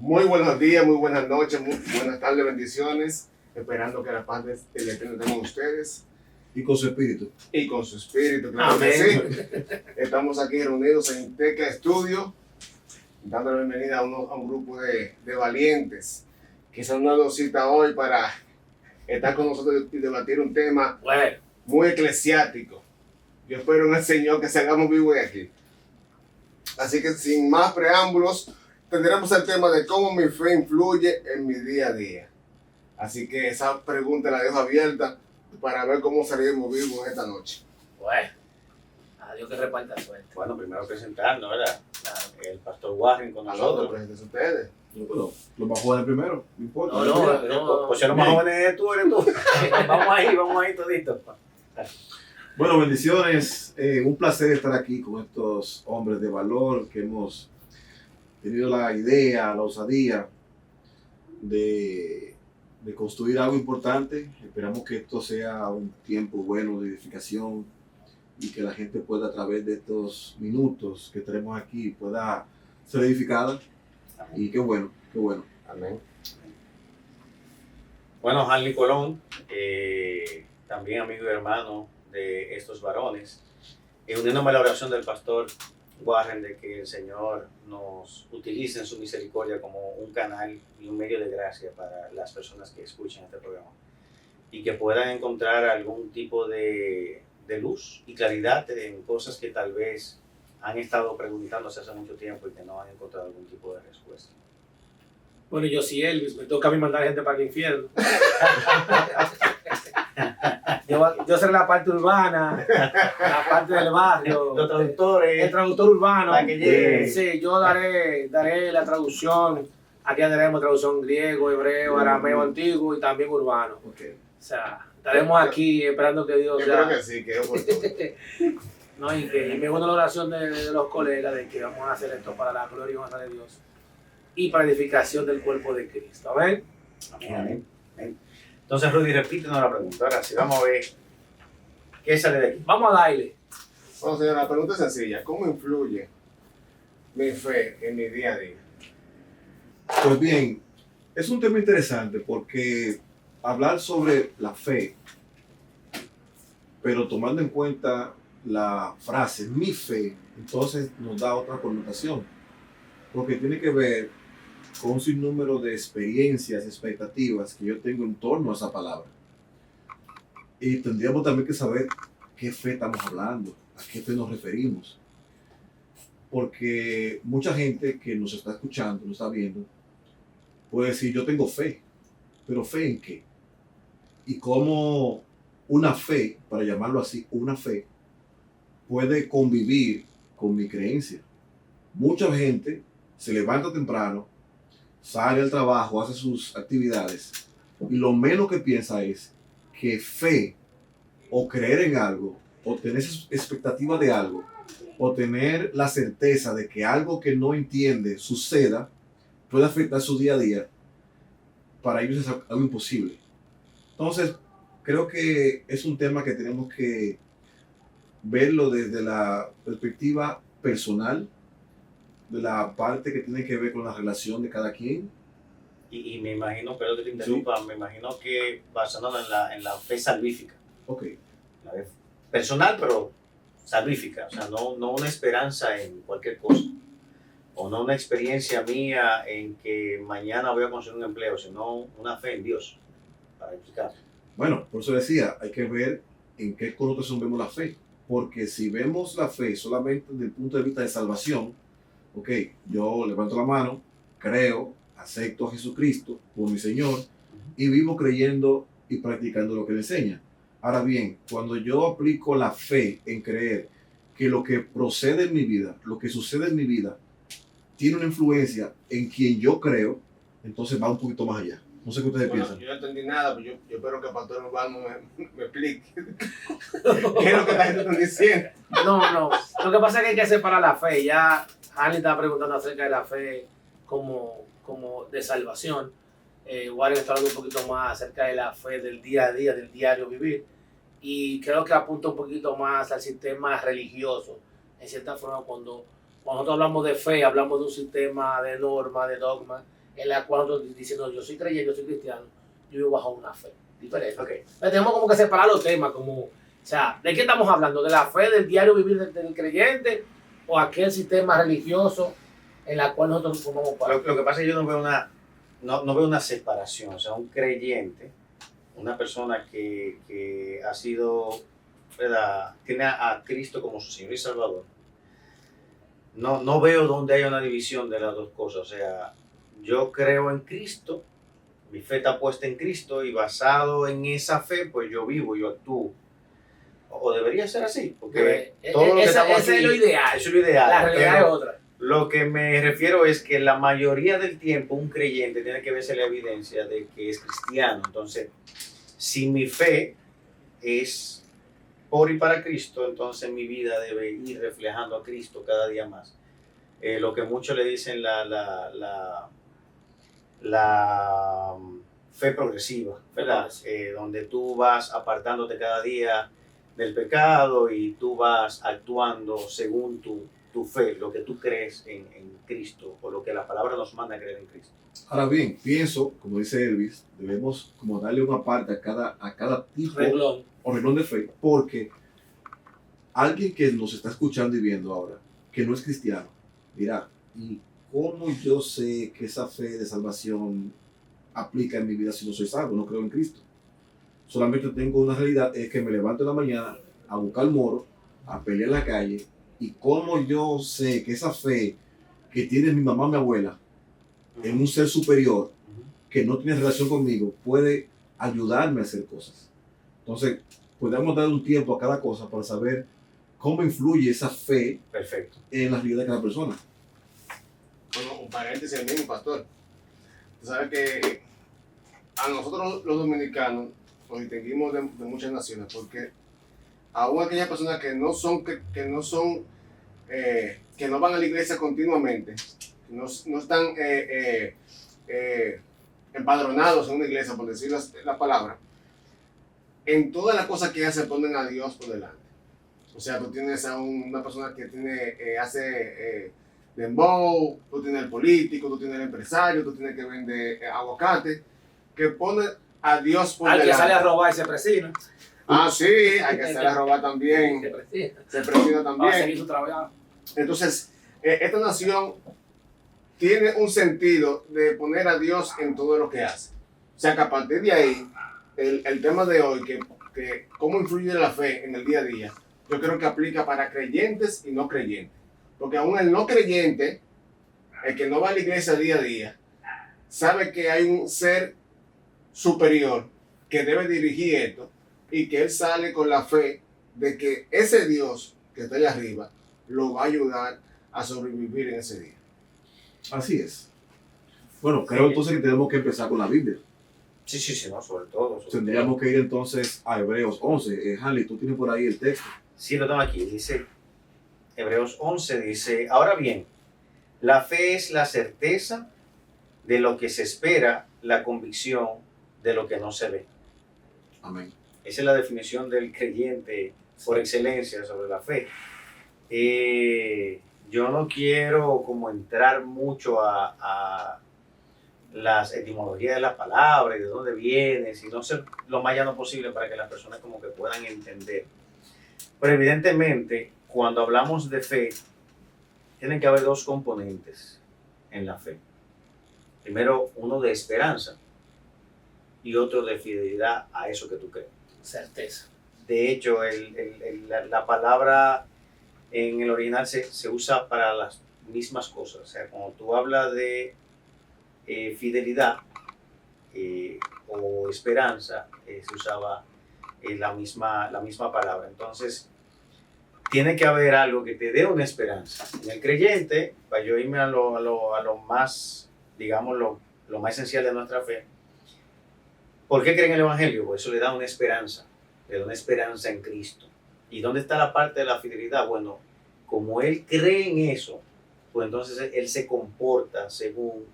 Muy buenos días, muy buenas noches, muy buenas tardes, bendiciones. Esperando que la paz del Eterno esté con ustedes. Y con su espíritu. Y con su espíritu, claro que sí. Estamos aquí reunidos en Teca Estudio, dando la bienvenida a un grupo de valientes que se han dado cita hoy para estar con nosotros y debatir un tema muy eclesiástico. Yo espero en el Señor que salgamos vivos de aquí. Así que sin más preámbulos, tendremos el tema de cómo mi fe influye en mi día a día. Así que esa pregunta la dejo abierta para ver cómo salimos vivos esta noche. Bueno, a Dios que reparta suerte. Bueno, primero presentarnos, ¿verdad? Claro. El pastor Warren con nosotros. Preséntense ustedes. No, pero los más jóvenes primero, no importa. No. Pues si los más jóvenes eres tú. vamos ahí toditos. Bueno, bendiciones. Un placer estar aquí con estos hombres de valor que hemos tenido la idea, la osadía de construir algo importante. Esperamos que esto sea un tiempo bueno de edificación y que la gente pueda, a través de estos minutos que tenemos aquí, pueda ser edificada. Amén. Y qué bueno. Amén. Bueno, Hanley Colón, también amigo y hermano de estos varones, uniéndome a la oración del pastor Warren de que el Señor nos utilice en su misericordia como un canal y un medio de gracia para las personas que escuchen este programa y que puedan encontrar algún tipo de luz y claridad en cosas que tal vez han estado preguntándose hace mucho tiempo y que no han encontrado algún tipo de respuesta. Bueno, yo sí, Elvis, me toca a mí mandar gente para el infierno. Yo seré la parte urbana, la parte del barrio. Los traductores. El traductor urbano. Para que llegue. Sí, yo daré la traducción. Aquí daremos traducción griego, hebreo, arameo antiguo y también urbano. Okay. O sea, estaremos aquí esperando que Dios sea. Yo creo que sí, que es oportuno. No, y me gusta la oración de los colegas de que vamos a hacer esto para la gloria y honra de Dios y para edificación del cuerpo de Cristo. ¿Amén? Amén. Entonces, Rudy, repítenos la pregunta. Ahora sí, vamos a ver qué sale de aquí. Vamos a darle. Bueno, señora, la pregunta es sencilla. ¿Cómo influye mi fe en mi día a día? Pues bien, es un tema interesante porque hablar sobre la fe, pero tomando en cuenta la frase, mi fe, entonces nos da otra connotación, porque tiene que ver con un sinnúmero de experiencias, expectativas que yo tengo en torno a esa palabra. Y tendríamos también que saber qué fe estamos hablando, a qué fe nos referimos. Porque mucha gente que nos está escuchando, nos está viendo, puede decir, yo tengo fe, pero ¿fe en qué? Y cómo una fe, para llamarlo así, una fe, puede convivir con mi creencia. Mucha gente se levanta temprano, sale al trabajo, hace sus actividades y lo menos que piensa es que fe o creer en algo o tener expectativa de algo o tener la certeza de que algo que no entiende suceda puede afectar su día a día, para ellos es algo imposible. Entonces, creo que es un tema que tenemos que verlo desde la perspectiva personal, de la parte que tiene que ver con la relación de cada quien. Y me imagino, perdón que te interrumpa, sí. Me imagino que basándonos en la fe salvífica. Ok. La fe personal, pero salvífica. O sea, no una esperanza en cualquier cosa. O no una experiencia mía en que mañana voy a conseguir un empleo, sino una fe en Dios, para explicar. Bueno, por eso decía, hay que ver en qué connotación vemos la fe. Porque si vemos la fe solamente desde el punto de vista de salvación, ok, yo levanto la mano, creo, acepto a Jesucristo como mi Señor y vivo creyendo y practicando lo que le enseña. Ahora bien, cuando yo aplico la fe en creer que lo que procede en mi vida, lo que sucede en mi vida, tiene una influencia en quien yo creo, entonces va un poquito más allá. No sé qué ustedes piensan. Yo no entendí nada, pero yo espero que el pastor Urbano me explique qué es lo que la gente está diciendo. No. Lo que pasa es que hay que separar la fe. Ya Hanley estaba preguntando acerca de la fe como de salvación. Warren está hablando un poquito más acerca de la fe del día a día, del diario vivir. Y creo que apunta un poquito más al sistema religioso. En cierta forma, cuando nosotros hablamos de fe, hablamos de un sistema de normas, de dogmas, en la cual nosotros diciendo yo soy creyente, yo soy cristiano, yo vivo bajo una fe diferente. Ok. Entonces, tenemos como que separar los temas, como, o sea, ¿de qué estamos hablando? ¿De la fe del diario vivir del creyente o aquel sistema religioso en la cual nosotros formamos parte? Lo que pasa es que yo no veo una separación, o sea, un creyente, una persona que ha sido, ¿verdad? Tiene a Cristo como su Señor y Salvador. No veo donde haya una división de las dos cosas, o sea, yo creo en Cristo, mi fe está puesta en Cristo y basado en esa fe, pues yo vivo, yo actúo. O debería ser así, porque todo lo que estamos ese aquí, es lo ideal. eso es lo ideal. La realidad pero es otra. lo que me refiero es que la mayoría del tiempo un creyente tiene que verse la evidencia de que es cristiano. Entonces, si mi fe es por y para Cristo, entonces mi vida debe ir reflejando a Cristo cada día más. Lo que muchos le dicen la fe progresiva, ¿verdad? Donde tú vas apartándote cada día del pecado y tú vas actuando según tu fe, lo que tú crees en Cristo o lo que la palabra nos manda a creer en Cristo. Ahora bien, pienso, como dice Elvis, debemos como darle una parte a cada tipo Renglón. o renglón de fe, porque alguien que nos está escuchando y viendo ahora, que no es cristiano, dirá, ¿y cómo yo sé que esa fe de salvación aplica en mi vida si no soy salvo, no creo en Cristo? Solamente tengo una realidad, es que me levanto en la mañana a buscar moro, a pelear en la calle, y cómo yo sé que esa fe que tiene mi mamá, mi abuela, en un ser superior que no tiene relación conmigo, puede ayudarme a hacer cosas. Entonces, podemos dar un tiempo a cada cosa para saber cómo influye esa fe Perfecto. en la vida de cada persona. Bueno, un paréntesis mismo, pastor. Tú sabes que a nosotros los dominicanos nos distinguimos de muchas naciones porque aún aquellas personas que no van a la iglesia continuamente, no están empadronados en una iglesia, por decir la palabra, en todas las cosas que hacen ponen a Dios por delante. O sea, tú tienes a una persona que hace dembow, tú tienes el político, tú tienes el empresario, tú tienes que vender aguacate, que pone a Dios por delante. Alguien sale a robar y se presina. Ah, sí, hay que salir a robar también. Se presina también. Va a seguir su trabajo. Entonces, esta nación tiene un sentido de poner a Dios en todo lo que hace. O sea, que a partir de ahí, el tema de hoy, que cómo influye la fe en el día a día, yo creo que aplica para creyentes y no creyentes. Porque aún el no creyente, el que no va a la iglesia día a día, sabe que hay un ser superior que debe dirigir esto y que él sale con la fe de que ese Dios que está allá arriba lo va a ayudar a sobrevivir en ese día. Así es. Bueno, creo entonces que tenemos que empezar con la Biblia. Sí, no, sobre todo. Tendríamos que ir entonces a Hebreos 11. Hanley, tú tienes por ahí el texto. Sí, lo tengo aquí. Dice, Hebreos 11 dice, ahora bien, la fe es la certeza de lo que se espera, la convicción de lo que no se ve. Amén. Esa es la definición del creyente por excelencia sobre la fe. Yo no quiero como entrar mucho a las etimologías de la palabra y de dónde viene, sino ser lo más llano posible para que las personas como que puedan entender. Pero evidentemente, cuando hablamos de fe, tienen que haber dos componentes en la fe. Primero, uno de esperanza y otro de fidelidad a eso que tú crees. Certeza. De hecho, la palabra en el original se usa para las mismas cosas. O sea, cuando tú hablas de fidelidad o esperanza, se usaba la misma palabra. Entonces, tiene que haber algo que te dé una esperanza. En el creyente, para yo irme a lo más, digamos, lo más esencial de nuestra fe, ¿por qué creen en el Evangelio? Pues eso le da una esperanza en Cristo. ¿Y dónde está la parte de la fidelidad? Bueno, como él cree en eso, pues entonces él se comporta según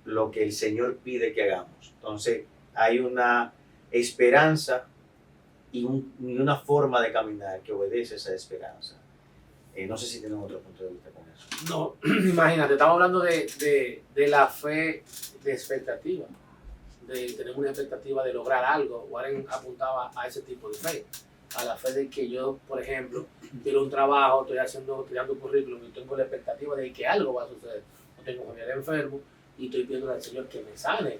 lo que el Señor pide que hagamos. Entonces hay una esperanza y una forma de caminar que obedece esa esperanza. No sé si tienen otro punto de vista con eso. No, imagínate, estamos hablando de la fe de expectativa, de tener una expectativa de lograr algo. Warren apuntaba a ese tipo de fe, a la fe de que yo, por ejemplo, quiero un trabajo, estoy tirando currículum y tengo la expectativa de que algo va a suceder. No tengo familiar enfermo y estoy pidiendo al Señor que me sane.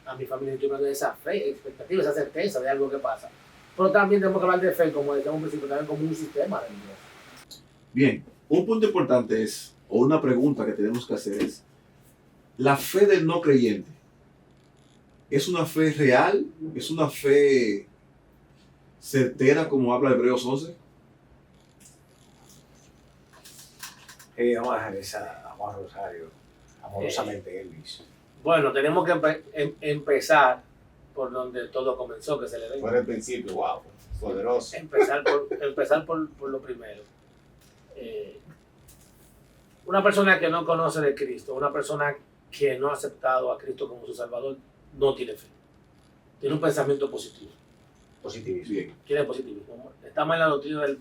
A mi familia estoy hablando de esa fe, expectativa, esa certeza de algo que pasa. Pero también tenemos que hablar de fe, como decíamos al principio, también como un sistema de Dios. Bien, un punto importante es, o una pregunta que tenemos que hacer es, ¿la fe del no creyente es una fe real? ¿Es una fe certera como habla Hebreos 11? Vamos a dejar esa a Juan Rosario, amorosamente Elvis. Bueno, tenemos que empezar por donde todo comenzó, que se le dé. Por el principio, wow, poderoso. Empezar por lo primero. Una persona que no conoce de Cristo, una persona que no ha aceptado a Cristo como su Salvador, no tiene fe. Tiene un pensamiento positivo. Positivismo. Bien. Tiene positivismo. Está mal en la doctrina del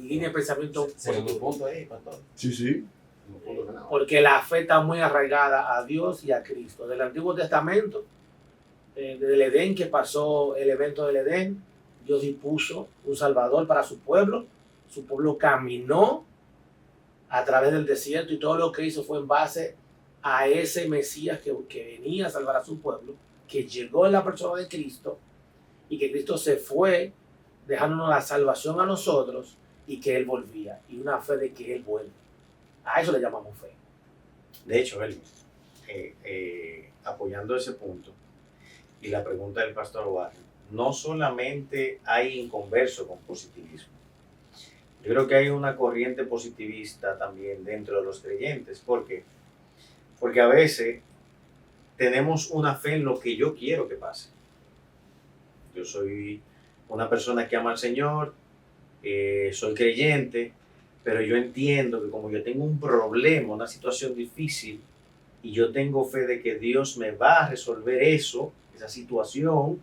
línea de pensamiento Segundo positivo. punto ahí, pastor. Sí, sí. Segundo punto que no. Porque la fe está muy arraigada a Dios y a Cristo. Del Antiguo Testamento, desde el Edén, que pasó el evento del Edén, Dios dispuso un Salvador para su pueblo. Su pueblo caminó a través del desierto y todo lo que hizo fue en base a ese Mesías que venía a salvar a su pueblo, que llegó en la persona de Cristo y que Cristo se fue dejándonos la salvación a nosotros y que Él volvía. Y una fe de que Él vuelve. A eso le llamamos fe. De hecho, Elvis, apoyando ese punto y la pregunta del pastor Warren, no solamente hay inconverso con positivismo. Yo creo que hay una corriente positivista también dentro de los creyentes. ¿Por qué? Porque a veces tenemos una fe en lo que yo quiero que pase. Yo soy una persona que ama al Señor, soy creyente, pero yo entiendo que como yo tengo un problema, una situación difícil, y yo tengo fe de que Dios me va a resolver eso, esa situación,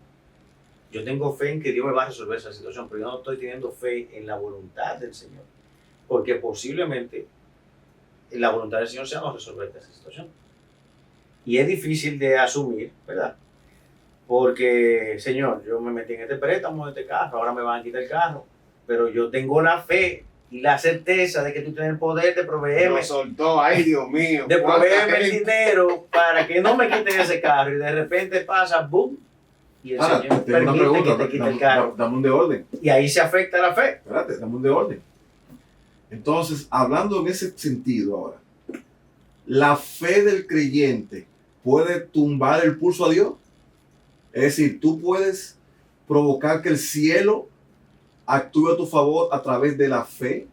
yo tengo fe en que Dios me va a resolver esa situación, pero yo no estoy teniendo fe en la voluntad del Señor, porque posiblemente la voluntad del Señor sea no resolver esa situación. Y es difícil de asumir, ¿verdad? Porque, Señor, yo me metí en este préstamo de este carro, ahora me van a quitar el carro, pero yo tengo la fe y la certeza de que tú tienes el poder de proveerme. Lo soltó, ay Dios mío. De proveerme el gente. dinero para que no me quiten ese carro y de repente pasa, boom, y el Ahora, Señor tengo una permite pregunta, que te quite el carro. dame un de orden. Y ahí se afecta la fe. Espérate, dame un de orden. Entonces, hablando en ese sentido ahora, ¿la fe del creyente puede tumbar el pulso a Dios? Es decir, tú puedes provocar que el cielo actúe a tu favor a través de la fe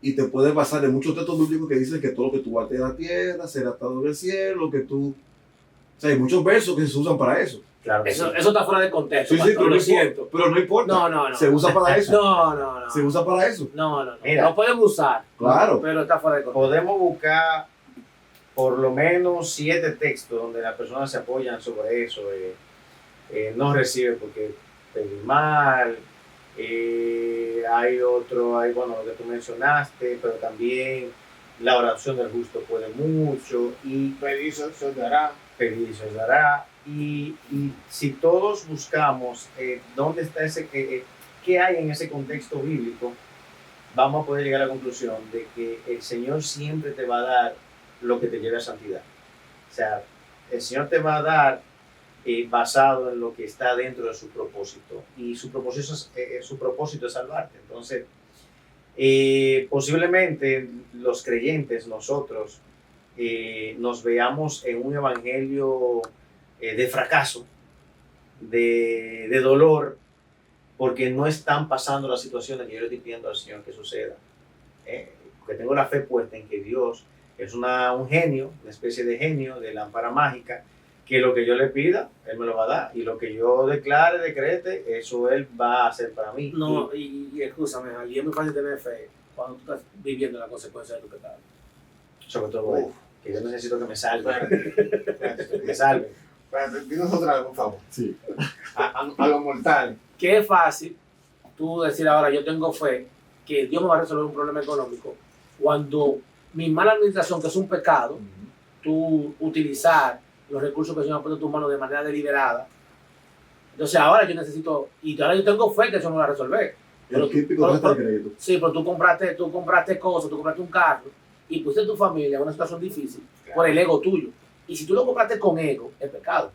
y te puedes basar en muchos textos bíblicos que dicen que todo lo que tú bates en la tierra será atado en el cielo, que tú... O sea, hay muchos versos que se usan para eso. Claro que Eso sí. está fuera de contexto. Sí, sí, pastor, pero, lo siento. pero no importa. No. Se usa para eso. No. Se usa para eso. No. Mira. Lo pueden usar. Claro. Pero está fuera de contexto. Podemos buscar por lo menos 7 textos donde las personas se apoyan sobre eso. No recibe porque pedí mal. Hay otro, bueno, lo que tú mencionaste, pero también la oración del justo puede mucho. Y Pedir se dará. pedir se os dará. Y si todos buscamos dónde está qué hay en ese contexto bíblico, vamos a poder llegar a la conclusión de que el Señor siempre te va a dar lo que te lleve a santidad. O sea, el Señor te va a dar basado en lo que está dentro de su propósito. Y su propósito es salvarte. Entonces, posiblemente los creyentes, nosotros, nos veamos en un evangelio de fracaso, de dolor, porque no están pasando las situaciones que yo le estoy pidiendo al Señor que suceda. Porque tengo la fe puesta en que Dios es un genio, una especie de genio, de lámpara mágica, que lo que yo le pida, Él me lo va a dar. Y lo que yo declare, decrete, eso Él va a hacer para mí. No, y escúchame, y es muy fácil tener fe cuando tú estás viviendo la consecuencia de tu pecado. Sobre todo, que yo necesito que me salve. Espérate, Que me salve. dinos otra vez, por favor. Sí. A los mortales. Que es fácil tú decir ahora, yo tengo fe, que Dios me va a resolver un problema económico, cuando mi mala administración, que es un pecado, tú utilizar los recursos que el Señor ha puesto en tus manos de manera deliberada, entonces ahora yo necesito, y ahora yo tengo fe que eso me va a resolver. El típico de crédito. Sí, pero tú compraste cosas, tú compraste un carro y pusiste a tu familia en una situación difícil por el ego tuyo. Y si tú lo compraste con ego, es pecado.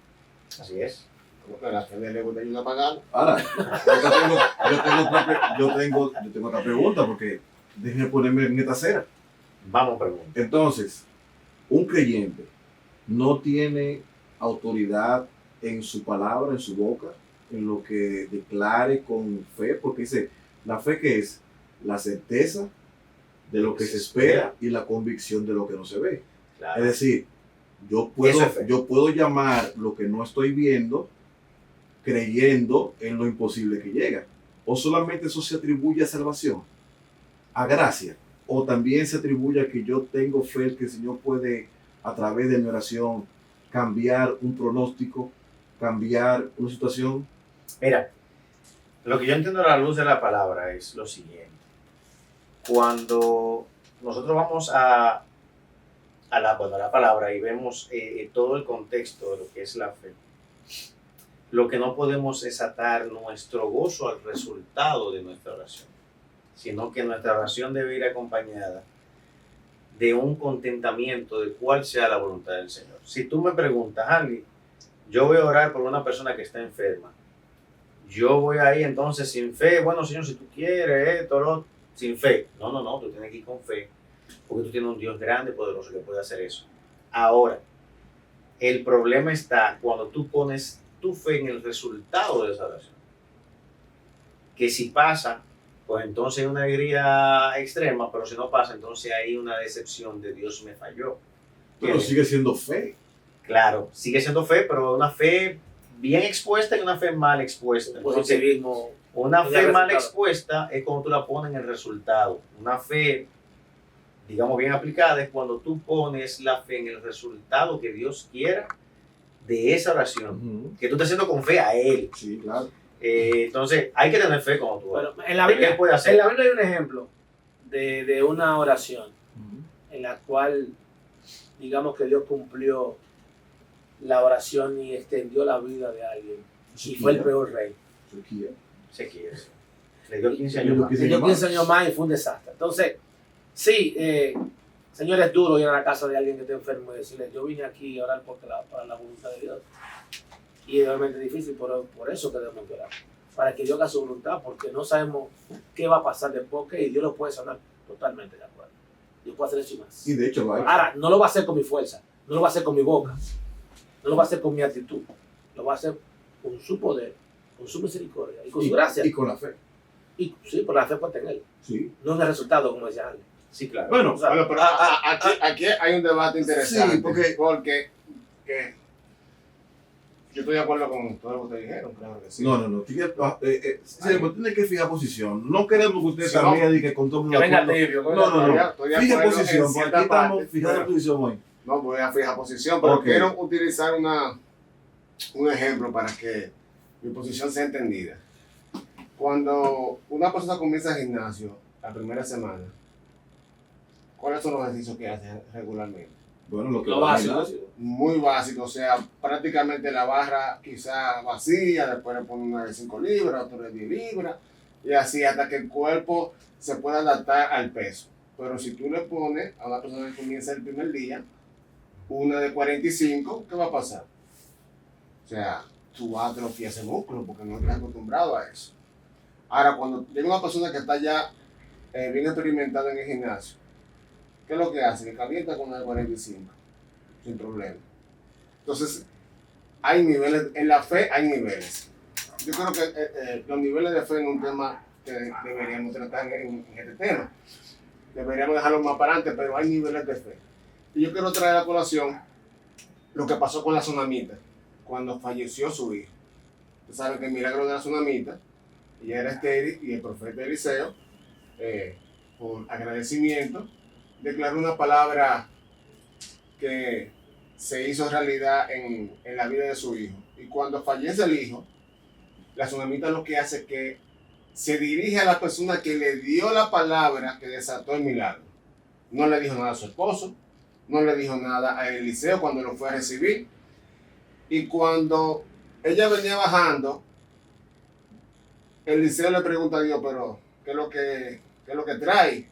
Así es. Como que la fe del ego te ayuda a pagar. Ahora, yo tengo otra pregunta porque déjenme ponerme en esta acera. Vamos, pregunta. Entonces, un creyente no tiene autoridad en su palabra, en su boca, en lo que declare con fe, porque dice, la fe que es la certeza de lo que se espera y la convicción de lo que no se ve. Claro. Es decir, yo Eso es fe. puedo llamar lo que no estoy viendo creyendo en lo imposible que llega. O solamente eso se atribuye a salvación, a gracia, o también se atribuye a que yo tengo fe que el Señor puede, a través de mi oración, cambiar un pronóstico, cambiar una situación. Mira, lo que yo entiendo a la luz de la palabra es lo siguiente. Cuando nosotros vamos a la palabra y vemos todo el contexto de lo que es la fe, lo que no podemos es atar nuestro gozo al resultado de nuestra oración, sino que nuestra oración debe ir acompañada de un contentamiento de cuál sea la voluntad del Señor. Si tú me preguntas, Andy, yo voy a orar por una persona que está enferma, yo voy ahí entonces sin fe, bueno Señor, si tú quieres, sin fe. No, tú tienes que ir con fe, porque tú tienes un Dios grande, poderoso, que puede hacer eso. Ahora, el problema está cuando tú pones tu fe en el resultado de esa oración. Que si pasa, pues entonces hay una alegría extrema, pero si no pasa, entonces hay una decepción de Dios me falló. Pero sigue siendo fe. Claro, sigue siendo fe, pero una fe bien expuesta y una fe mal expuesta. Entonces, una fe mal expuesta es cuando tú la pones en el resultado. Una fe, digamos, bien aplicada es cuando tú pones la fe en el resultado que Dios quiera de esa oración, que tú estás haciendo con fe a Él. Sí, claro. Entonces, hay que tener fe cuando tú oras. En la Biblia hay un ejemplo de una oración en la cual, digamos que Dios cumplió la oración y extendió la vida de alguien. Y fue el peor rey. Ezequías. Le dio 15 años más. Le dio 15 años más y fue un desastre. Entonces, sí, señor, es duro ir a la casa de alguien que esté enfermo y decirle, yo vine aquí a orar para la voluntad de Dios. Y es realmente difícil, por eso que debemos orar. Para que Dios haga su voluntad, porque no sabemos qué va a pasar después, y Dios lo puede sanar totalmente de acuerdo. Dios puede hacer eso y más. Y de hecho, ahora, no lo va a hacer con mi fuerza, no lo va a hacer con mi boca, no lo va a hacer con mi actitud, lo va a hacer con su poder, con su misericordia y con su gracia. Y con la fe. Y sí, por la fe puede tener. Sí. No en el resultado, como decía Ale. Sí, claro. Bueno, pero aquí hay un debate interesante. Sí, porque yo estoy de acuerdo con todo lo que ustedes dijeron, claro que sí. No. Tiene que fijar posición. No queremos que usted también diga que con todo el mundo. Venga, tibio. No. Fija posición, porque aquí estamos fijando posición hoy. No, voy a fijar posición, pero quiero utilizar un ejemplo para que mi posición sea entendida. Cuando una persona comienza el gimnasio la primera semana, ¿cuáles son los ejercicios que hace regularmente? Bueno, lo básico. Muy básico, o sea, prácticamente la barra quizá vacía, después le pone una de 5 libras, otra de 10 libras, y así hasta que el cuerpo se pueda adaptar al peso. Pero si tú le pones a una persona que comienza el primer día, una de 45, ¿qué va a pasar? O sea, tú vas a atrofiar ese músculo porque no estás acostumbrado a eso. Ahora, cuando llega una persona que está ya bien experimentada en el gimnasio, ¿qué es lo que hace? Que calienta con una de 45, sin problema. Entonces, hay niveles, en la fe hay niveles. Yo creo que los niveles de fe en un tema que deberíamos tratar en este tema. Deberíamos dejarlo más para adelante, pero hay niveles de fe. Y yo quiero traer a colación lo que pasó con la tsunamita, cuando falleció su hijo. Ustedes saben que el milagro de la tsunamita, ella era estéril y el profeta Eliseo, por agradecimiento, declaró una palabra que se hizo realidad en la vida de su hijo. Y cuando fallece el hijo, la tsunamita lo que hace es que se dirige a la persona que le dio la palabra que desató el milagro. No le dijo nada a su esposo, no le dijo nada a Eliseo cuando lo fue a recibir. Y cuando ella venía bajando, Eliseo le pregunta a Dios, pero ¿qué es lo que trae?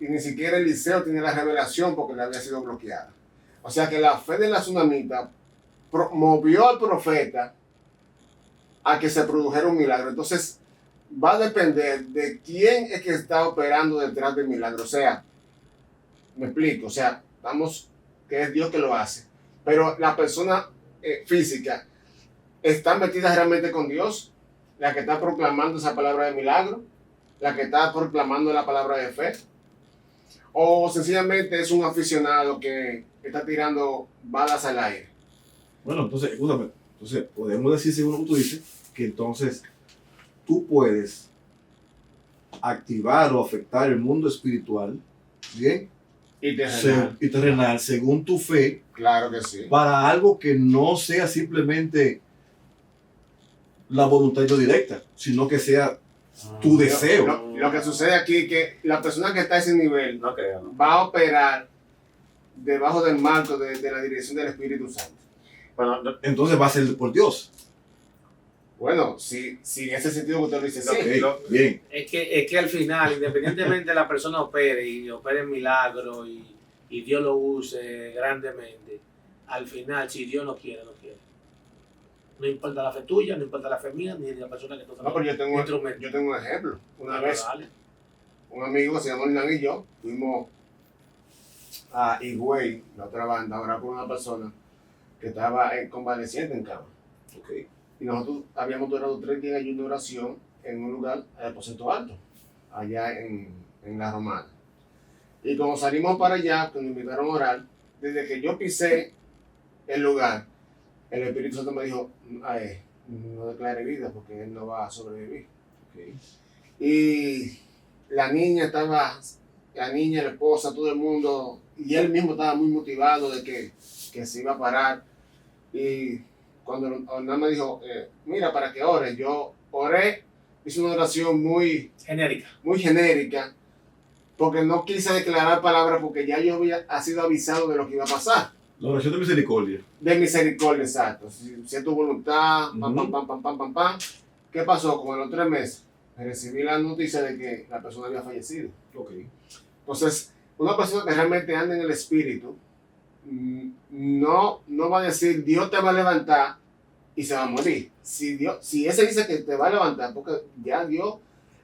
Y ni siquiera Eliseo tiene la revelación porque le había sido bloqueada. O sea que la fe de la tsunamita movió al profeta a que se produjera un milagro. Entonces va a depender de quién es que está operando detrás del milagro. O sea, me explico, o sea, vamos, que es Dios que lo hace. Pero la persona física está metida realmente con Dios, la que está proclamando esa palabra de milagro, la que está proclamando la palabra de fe, o sencillamente es un aficionado que está tirando balas al aire. Bueno, entonces, escúchame, entonces podemos decir, según lo que tú dices, que entonces tú puedes activar o afectar el mundo espiritual, ¿bien? Y terrenal. Y terrenal, según tu fe, Claro que sí. para algo que no sea simplemente la voluntad directa, sino que sea tu deseo. Lo que sucede aquí es que la persona que está a ese nivel No creo, ¿no? va a operar debajo del marco de la dirección del Espíritu Santo. Bueno, Entonces va a ser por Dios. Bueno, si en ese sentido usted lo dice, sí. Ok, bien. Es que al final, independientemente de la persona opere y opere en milagro y Dios lo use grandemente, al final, si Dios no quiere, no quiere. No importa la fe tuya, no importa la fe mía, ni de la persona que tú No, pero yo tengo un ejemplo. Una vez, un amigo que se llama Hernán y yo fuimos a Higüey, la otra banda, ahora con una persona que estaba convaleciente en cama. Okay. Y nosotros habíamos durado 3 días de oración en un lugar de Aposento Alto, allá en La Romana. Y cuando salimos para allá, cuando nos invitaron a orar, desde que yo pisé el lugar, el Espíritu Santo me dijo, no declare vida porque él no va a sobrevivir. Okay. Y la niña, la esposa, todo el mundo, y él mismo estaba muy motivado de que se iba a parar. Y cuando Hernán me dijo, mira, para que ores, yo oré, hice una oración muy genérica, porque no quise declarar palabras porque ya yo había sido avisado de lo que iba a pasar. La oración de misericordia. De misericordia, exacto. Si es tu voluntad, pam. ¿Qué pasó? Como en los 3 meses, recibí la noticia de que la persona había fallecido. Okay. Entonces, una persona que realmente anda en el espíritu, no va a decir, Dios te va a levantar y se va a morir. Si ese dice que te va a levantar, porque ya Dios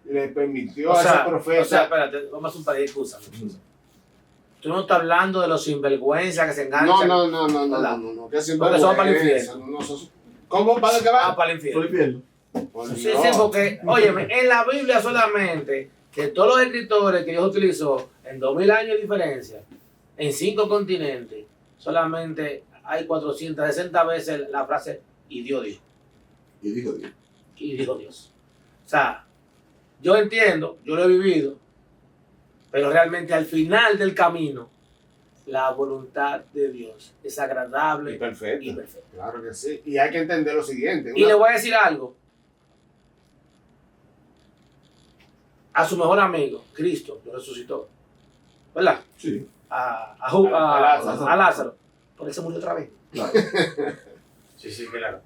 le permitió a ese profeta. O sea, espérate, vamos a hacer un par de excusas. Tú no estás hablando de los sinvergüenzas que se enganchan. No. Que porque son para el infierno. ¿Cómo para el que va? Para el infierno. Sí, Dios. porque, óyeme, en la Biblia solamente, de todos los escritores que Dios utilizó en 2000 años de diferencia, en 5 continentes, solamente hay 460 veces la frase y Dios dijo. Y dijo Dios. Y dijo Dios. O sea, yo entiendo, yo lo he vivido, pero realmente al final del camino, la voluntad de Dios es agradable y perfecta. Y perfecta. Claro que sí. Y hay que entender lo siguiente. Y le voy a decir algo. A su mejor amigo, Cristo, lo resucitó. ¿Verdad? Sí. A Lázaro. Por eso murió otra vez. Claro. Sí, claro.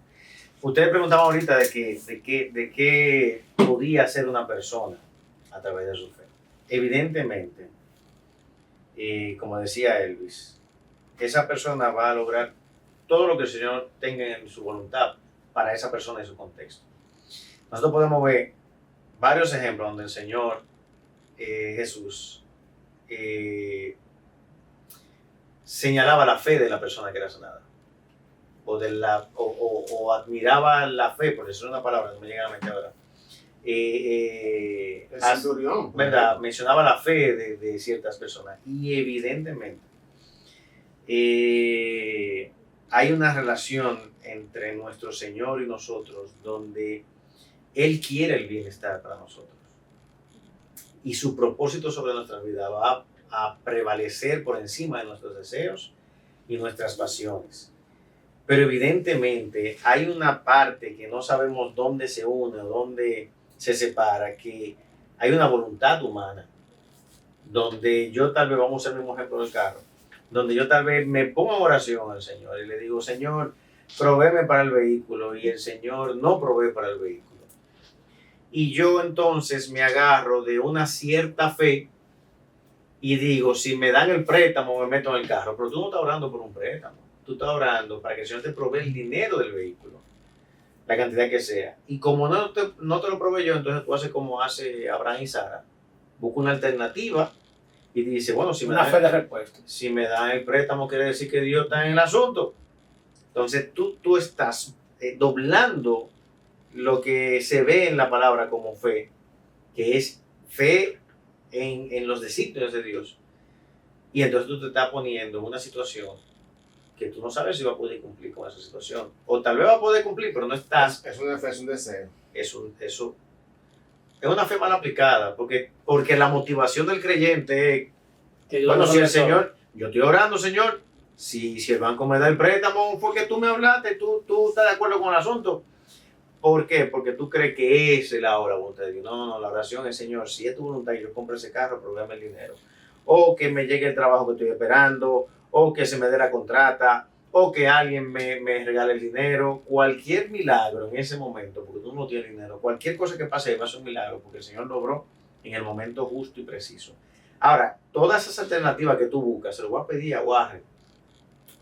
Ustedes preguntaban ahorita de qué podía ser una persona a través de su fe. Evidentemente, como decía Elvis, esa persona va a lograr todo lo que el Señor tenga en su voluntad para esa persona y su contexto. Nosotros podemos ver varios ejemplos donde el Señor Jesús señalaba la fe de la persona que era sanada. O admiraba la fe, por decir una palabra, no me llega a la mente ahora. El centurión. ¿Verdad? Mencionaba la fe de ciertas personas. Y evidentemente hay una relación entre nuestro Señor y nosotros donde Él quiere el bienestar para nosotros. Y su propósito sobre nuestra vida va a prevalecer por encima de nuestros deseos y nuestras pasiones. Pero evidentemente hay una parte que no sabemos dónde se une o dónde se separa, que hay una voluntad humana, donde yo tal vez, vamos a hacer el mismo ejemplo del carro, donde yo tal vez me pongo en oración al Señor y le digo, Señor, provéeme para el vehículo, y el Señor no provee para el vehículo. Y yo entonces me agarro de una cierta fe y digo, si me dan el préstamo, me meto en el carro. Pero tú no estás orando por un préstamo. Tú estás orando para que el Señor te provee el dinero del vehículo, la cantidad que sea. Y como no te lo provee yo, entonces tú haces como hace Abraham y Sara. Busca una alternativa y dice, bueno, si una fe de respuesta. Si me dan el préstamo, quiere decir que Dios está en el asunto. Entonces tú estás doblando lo que se ve en la palabra como fe, que es fe en los designios de Dios. Y entonces tú te estás poniendo en una situación que tú no sabes si va a poder cumplir con esa situación. O tal vez va a poder cumplir, pero no estás... Es una fe, es un deseo. Es una fe mal aplicada, porque la motivación del creyente es, bueno, si el Señor, yo estoy orando, Señor, si el banco me da el préstamo porque tú me hablaste, tú estás de acuerdo con el asunto. ¿Por qué? Porque tú crees que es la hora voluntad de Dios. No, la oración es, Señor, si es tu voluntad y yo compro ese carro, proveyame el dinero. O que me llegue el trabajo que estoy esperando, o que se me dé la contrata, o que alguien me regale el dinero. Cualquier milagro en ese momento, porque tú no tienes dinero, cualquier cosa que pase va a ser un milagro, porque el Señor logró en el momento justo y preciso. Ahora, todas esas alternativas que tú buscas, se lo voy a pedir a Warren.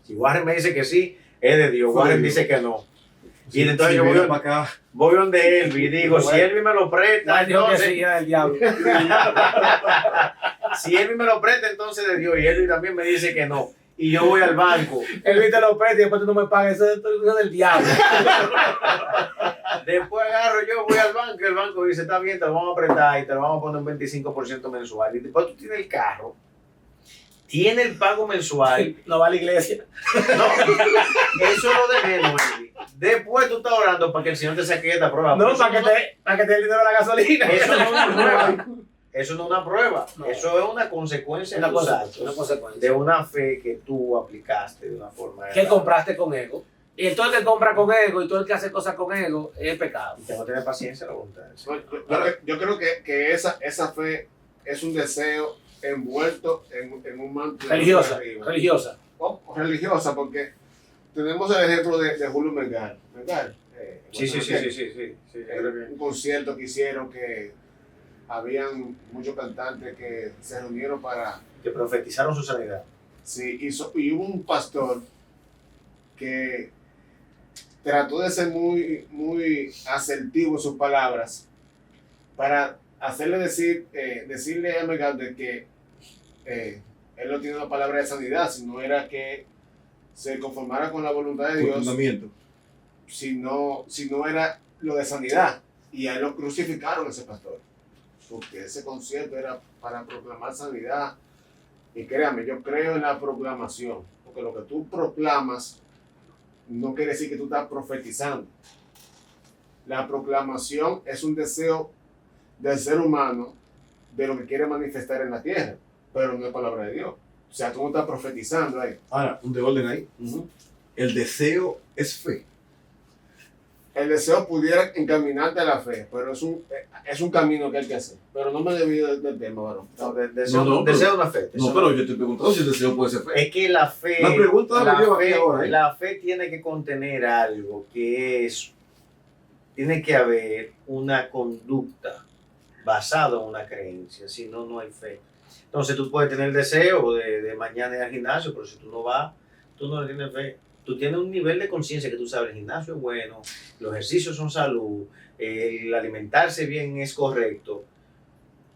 Si Warren me dice que sí, es de Dios. Warren dice que no. Y entonces yo voy donde Elvi y digo, si Elvi me lo presta, entonces... el diablo. Si Elvi me lo presta, entonces de Dios. Y Elvi también me dice que no. Y yo voy al banco. Elvi te lo presta y después tú no me pagas. Eso es del diablo. Después agarro yo, voy al banco y el banco dice, está bien, te lo vamos a prestar y te lo vamos a poner un 25% mensual. Y después tú tienes el carro, tiene el pago mensual. No va a la iglesia. No, eso no de menos, Elvi. Después tú estás orando para que el Señor te saque esta prueba. No, para que te dé el dinero de la gasolina. Eso no es una prueba. Eso no es una prueba. No. Eso es una consecuencia una consecuencia de una fe que tú aplicaste de una forma. Que compraste con ego. Y todo el que compra con ego y todo el que hace cosas con ego es pecado. Tengo que tener paciencia la voluntad. Yo creo que esa fe es un deseo envuelto en un manto religiosa. Religiosa, porque tenemos el ejemplo de Julio Melgar. Sí. Un concierto que hicieron que habían muchos cantantes que se reunieron para... Que profetizaron su sanidad. Sí, y hubo un pastor que trató de ser muy asertivo en sus palabras para hacerle decirle a Melgar de que él no tiene una palabra de sanidad, sino era que se conformara con la voluntad de Dios, si no era lo de sanidad. Y a él lo crucificaron, ese pastor, porque ese concierto era para proclamar sanidad. Y créame, yo creo en la proclamación, porque lo que tú proclamas no quiere decir que tú estás profetizando. La proclamación es un deseo del ser humano de lo que quiere manifestar en la tierra, pero no es palabra de Dios. O sea, tú no estás profetizando ahí. Ahora, un de orden ahí. El deseo es fe. El deseo pudiera encaminarte a la fe, pero es un camino que hay que hacer. Pero no me desvío del tema, varón. Deseo una fe. No, pero yo te he preguntado si el deseo puede ser fe. Es que la fe... La pregunta la fe tiene que contener algo que es... Tiene que haber una conducta basada en una creencia, si no, no hay fe. Entonces tú puedes tener el deseo de mañana ir al gimnasio, pero si tú no vas, tú no le tienes fe. Tú tienes un nivel de conciencia que tú sabes, el gimnasio es bueno, los ejercicios son salud, el alimentarse bien es correcto,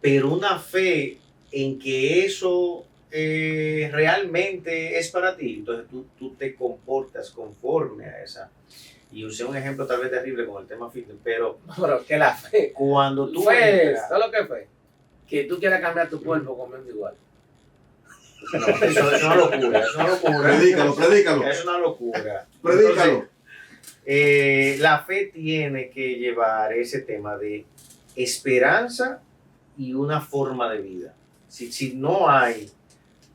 pero una fe en que eso realmente es para ti, entonces tú te comportas conforme a esa. Y usé un ejemplo tal vez terrible con el tema fitness, pero que la fe, cuando tú fe, ¿sabes lo que fue? Que tú quieras cambiar tu cuerpo comiendo igual. No, eso es una locura, Predícalo. Es una locura. Predícalo. Entonces, la fe tiene que llevar ese tema de esperanza y una forma de vida. Si no hay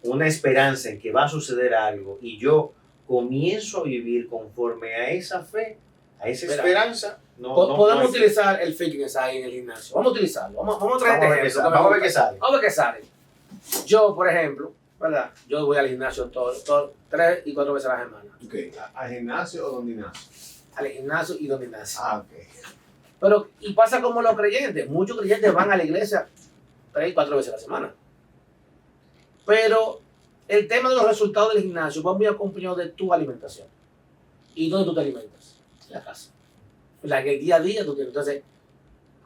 una esperanza en que va a suceder algo y yo comienzo a vivir conforme a esa fe, a esa esperanza, Podemos utilizar el fitness ahí en el gimnasio. Vamos a utilizarlo. Vamos a traer Vamos a ver qué sale. Vamos a ver qué sale. Vamos a ver qué sale. Yo, por ejemplo, ¿verdad? Yo voy al gimnasio 3 y 4 veces a la semana. Okay. ¿Al gimnasio o donde gimnasio? Al gimnasio y donde gimnasio. Ok. Pero, y pasa como los creyentes. Muchos creyentes van a la iglesia 3 y 4 veces a la semana. Pero el tema de los resultados del gimnasio va muy acompañado de tu alimentación. ¿Y dónde tú te alimentas? En la casa. En el día a día tú tienes. Entonces,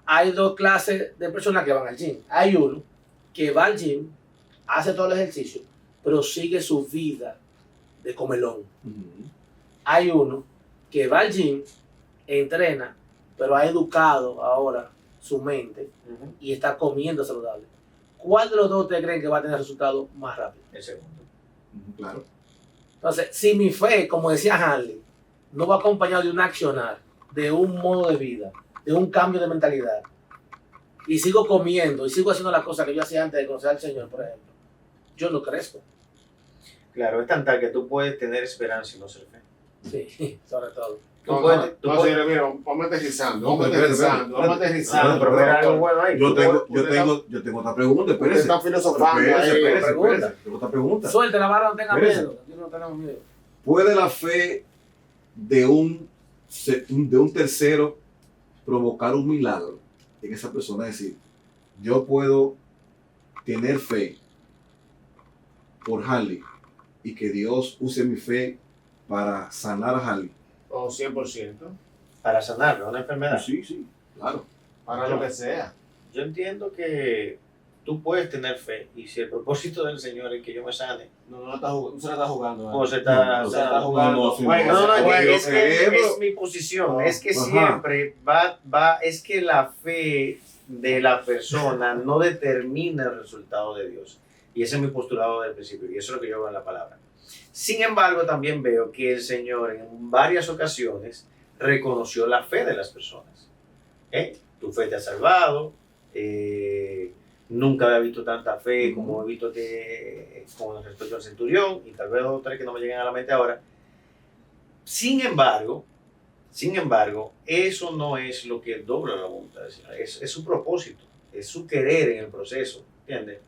hay dos clases de personas que van al gym. Hay uno que va al gym, hace todo el ejercicio, pero sigue su vida de comelón. Hay uno que va al gym, entrena, pero ha educado ahora su mente y está comiendo saludable. ¿Cuál de los dos ustedes creen que va a tener resultados más rápido? El segundo. Claro. Entonces, si mi fe, como decía Harley, no va acompañado de un accionar, de un modo de vida, de un cambio de mentalidad, y sigo comiendo y sigo haciendo las cosas que yo hacía antes de conocer al Señor, por ejemplo, yo no crezco. Claro, es tan tal que tú puedes tener esperanza y no ser fe. Sí, sobre todo. Mira, vamos aterrizando. Vamos aterrizando. Pero era algo bueno ahí. Yo tengo otra pregunta. Usted está filosofando. Espérese. Tengo otra pregunta. Suelte la vara, no tenga Espérese. miedo. Aquí no tenemos miedo. ¿Puede la fe de un tercero provocar un milagro en esa persona? Es decir, yo puedo tener fe por Harley y que Dios use mi fe para sanar a Harley. O 100%. Para sanarlo, una enfermedad. Sí, claro. Para lo que sea. Yo entiendo que tú puedes tener fe y si el propósito del Señor es que yo me sane, No se la está jugando. o se está jugando. es que es mi posición, es que siempre es que la fe de la persona no determina el resultado de Dios. Y ese es mi postulado del principio, y eso es lo que yo veo en la palabra. Sin embargo, también veo que el Señor en varias ocasiones reconoció la fe de las personas. Tu fe te ha salvado. Nunca había visto tanta fe como he visto con respecto al centurión, y tal vez otras que no me lleguen a la mente ahora. Sin embargo, eso no es lo que dobla la voluntad. Es su propósito, es su querer en el proceso, ¿entiendes?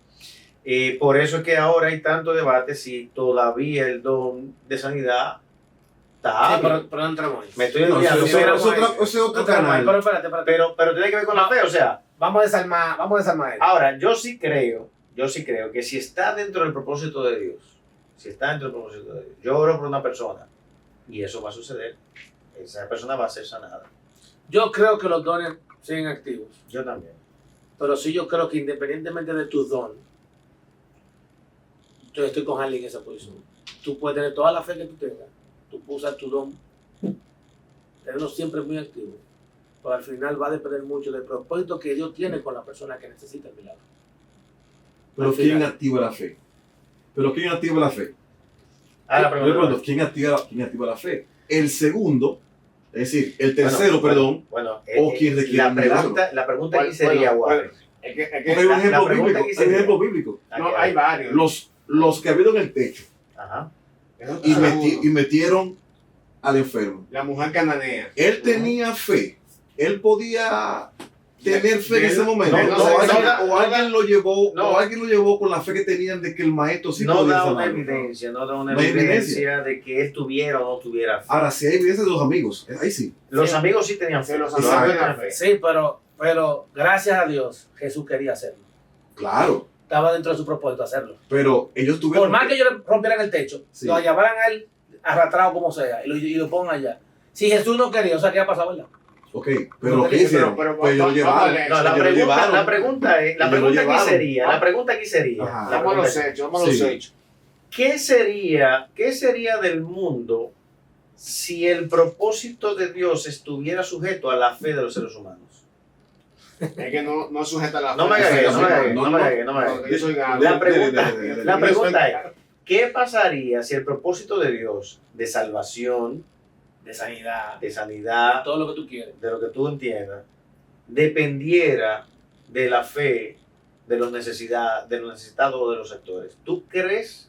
Por eso es que ahora hay tanto debate si todavía el don de sanidad está Sí, pero no entramos ahí. Me estoy olvidando. Ese es otro canal. Pero espérate. Pero tiene que ver con la fe, o sea. Vamos a desarmar esto. Ahora, yo sí creo que si está dentro del propósito de Dios, yo oro por una persona y eso va a suceder, esa persona va a ser sanada. Yo creo que los dones siguen activos. Yo también. Pero sí, yo creo que independientemente de tus dones, yo estoy con alguien en esa posición. Tú puedes tener toda la fe que tú tengas, tú puedes usar tu don, tenerlo siempre muy activo, pero al final va a depender mucho del propósito que Dios tiene con la persona que necesita el milagro. Pero ¿quién activa la fe? ¿Quién activa la fe? ¿Quién activa la fe? El segundo, es decir, el tercero, o quien requiere el milagro. La pregunta aquí sería, Warren. Hay un ejemplo bíblico. No, hay varios. Los que abrieron el techo y metieron al enfermo. La mujer cananea. Él tenía fe. Él podía tener fe en ese momento. Alguien lo llevó con la fe que tenían de que el maestro sí podía da sanarlo. no da una evidencia de que él tuviera o no tuviera fe. Ahora, si hay evidencia de los amigos, ahí sí. Los amigos sí tenían fe. Sí, pero gracias a Dios, Jesús quería hacerlo. Claro. Estaba dentro de su propósito hacerlo. Pero ellos tuvieron... Por más que ellos rompieran el techo, Sí. lo llevaran a él arrastrado como sea y lo pongan allá. Si Jesús no quería, o sea, ¿qué ha pasado, verdad? Ok, pero ¿qué hicieron? Pues ellos lo llevaron. No, la pregunta aquí sería, Ajá. Vamos a los hechos. ¿Qué sería del mundo si el propósito de Dios estuviera sujeto a la fe de los seres humanos? Es que no sujeta la fe. No me hagas. Yo soy galo. La pregunta es, ¿qué pasaría si el propósito de Dios de salvación, De sanidad, de todo lo que tú quieres, de lo que tú entiendas, dependiera de la fe de los necesitados o de los sectores? ¿Tú crees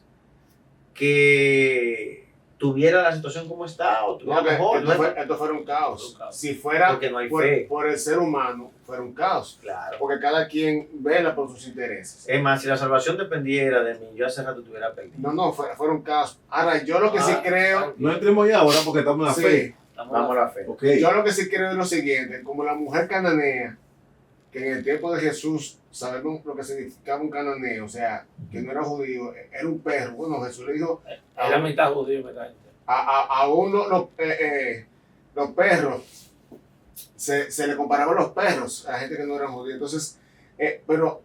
que tuviera la situación como está o tuviera No, que mejor. esto fuera un caos. Un caos. Si fuera Porque no hay fe. por el ser humano, fuera un caos. Claro. Porque cada quien vela por sus intereses. Es más, si la salvación dependiera de mí, yo hace rato tuviera perdido. No, fuera un caos. Ahora, yo lo que sí creo. No entremos ya ahora porque estamos en la Sí, fe. Vamos a la fe. Ok. yo lo que sí creo es lo siguiente: como la mujer cananea, que en el tiempo de Jesús sabemos lo que significaba un cananeo, o sea, que no era judío, era un perro. Bueno, Jesús le dijo Era mitad judío, mitad gente. a uno los perros, se le comparaban los perros a la gente que no era judía. Entonces, pero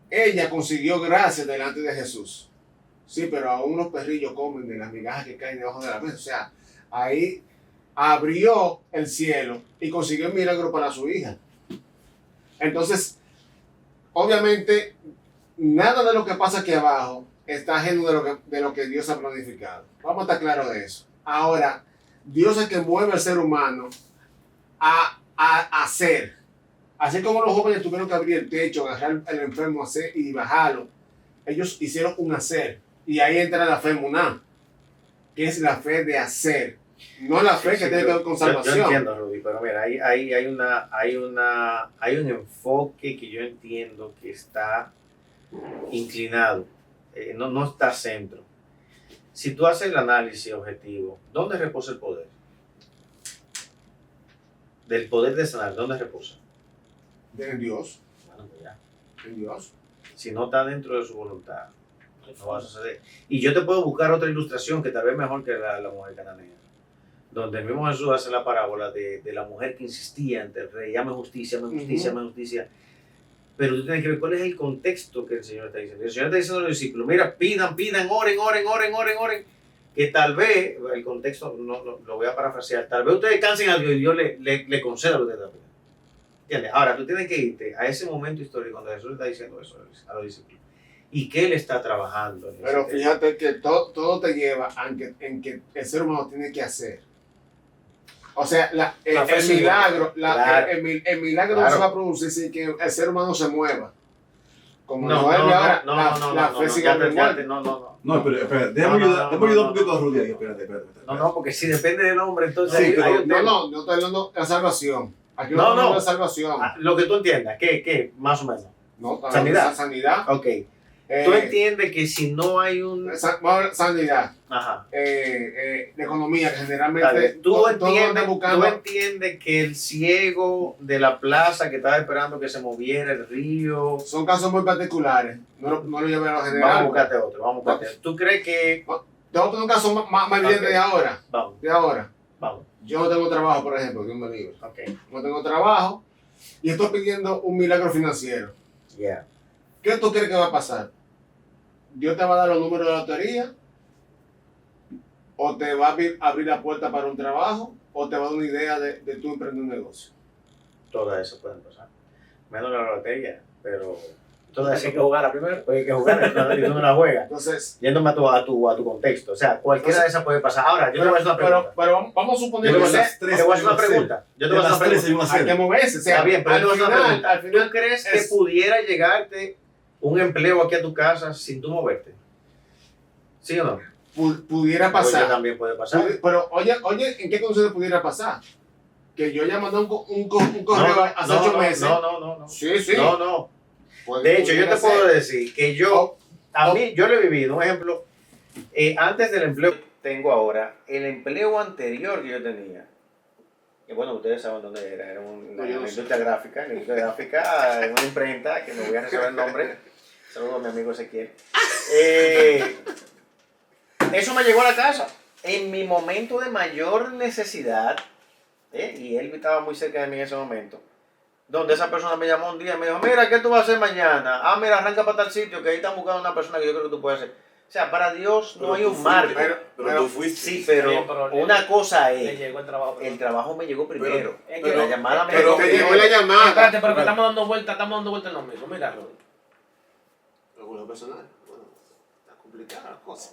ella consiguió gracia delante de Jesús. Sí, pero aún los perrillos comen de las migajas que caen debajo de la mesa. O sea, ahí abrió el cielo y consiguió un milagro para su hija. Entonces, obviamente, nada de lo que pasa aquí abajo está ajeno de lo que Dios ha planificado. Vamos a estar claros de eso. Ahora, Dios es el que mueve al ser humano a hacer. Así como los jóvenes tuvieron que abrir el techo, agarrar al enfermo hacer y bajarlo, ellos hicieron un hacer. Y ahí entra la fe muná, que es la fe de hacer. No la fe que tiene que ver con salvación. Yo entiendo, Rudy, pero mira, hay un enfoque que yo entiendo que está inclinado, no está centro. Si tú haces el análisis objetivo, ¿dónde reposa el poder? Del poder de sanar, ¿dónde reposa? En Dios. Bueno, pues ya. En Dios. Si no está dentro de su voluntad, no va a suceder. Y yo te puedo buscar otra ilustración que tal vez mejor que la mujer cananea, donde el mismo Jesús hace la parábola de la mujer que insistía ante el rey: llame justicia, llame justicia, llame justicia. Pero tú tienes que ver cuál es el contexto que el Señor está diciendo. El Señor está diciendo a los discípulos: mira, pidan, oren, que tal vez, el contexto no, lo voy a parafrasear, tal vez ustedes cansen a Dios y Dios le conceda lo que ustedes pidan. ¿Entiendes? Ahora, tú tienes que irte a ese momento histórico donde Jesús está diciendo eso a los discípulos. ¿Y qué Él está trabajando? Pero fíjate que todo te lleva en que el ser humano tiene que hacer. O sea, el milagro, el milagro no se va a producir sin que el ser humano se mueva. Como la fe sigue muerta. No, pero espérate, déjame ayudar un poquito a Rudy ahí. Espérate. No, porque si depende del hombre, entonces Sí, pero- hay un tema. No estoy hablando de la salvación. Aquí No, no hablamos no. de salvación. Lo que tú entiendas, ¿qué? Más o menos. No, estamos hablando de sanidad. Ok. Tú entiendes que si no hay un... Sanidad. Ajá. De economía, que Está generalmente bien. Tú todo anda entiendes buscando. que el ciego de la plaza que estaba esperando que se moviera el río... Son casos muy particulares. No lo lleven a lo Vamos a general. buscarte otro. ¿Tú crees que...? Te voy a poner un caso más evidente Ok. de ahora. Vamos. Yo no tengo trabajo, por ejemplo, Dios me libre. Ok. No tengo trabajo y estoy pidiendo un milagro financiero. Yeah. ¿Qué tú crees que va a pasar? ¿Dios te va a dar los números de la lotería? ¿O te va a abrir la puerta para un trabajo? ¿O te va a dar una idea de tú emprender un negocio? Todas esas pueden pasar. Menos la lotería, pero... Todas Hay esas que jugar primero. hay que jugar, y tú no la juegas. Entonces, Yéndome a tu contexto. O sea, cualquiera de esas puede pasar. Ahora, yo te voy a hacer una pregunta. pero vamos a suponer Pero que las tres Te voy a hacer una hay que hacer. pregunta. Yo te De voy a las hacer una tres hay pregunta. que hay que hacer. moverse. O sea, Está bien, pero al yo te voy a hacer una final, pregunta. ¿Tú crees que es- pudiera llegarte un empleo aquí a tu casa sin tú moverte? ¿Sí o no? pudiera Oye, pasar. también puede pasar. Pero oye, ¿en qué condiciones pudiera pasar? Que yo ya mandé un correo hace 8 meses. No. Sí. No. Puede- De hecho, yo pudiera te puedo ser. decir que yo lo he vivido. Un ejemplo, antes del empleo que tengo ahora, el empleo anterior que yo tenía, que bueno, ustedes saben dónde era en la industria gráfica, en una imprenta, que me voy a reservar el nombre. Saludos a mi amigo Ezequiel. Eso me llegó a la casa en mi momento de mayor necesidad, y él estaba muy cerca de mí en ese momento, donde esa persona me llamó un día y me dijo: mira, ¿qué tú vas a hacer mañana? Mira, arranca para tal sitio, que ahí están buscando una persona que yo creo que tú puedes hacer. O sea, para Dios no hay un margen. Pero tú fuiste. Sí, pero una cosa Le es, llegó el trabajo. el trabajo me llegó primero. Es que La llamada me Pero llegó te primero. llegó la llamada. Espérate, pero que estamos dando vueltas en lo mismo. Mira, Rudy. Alguna personal. Bueno, está complicada la cosa.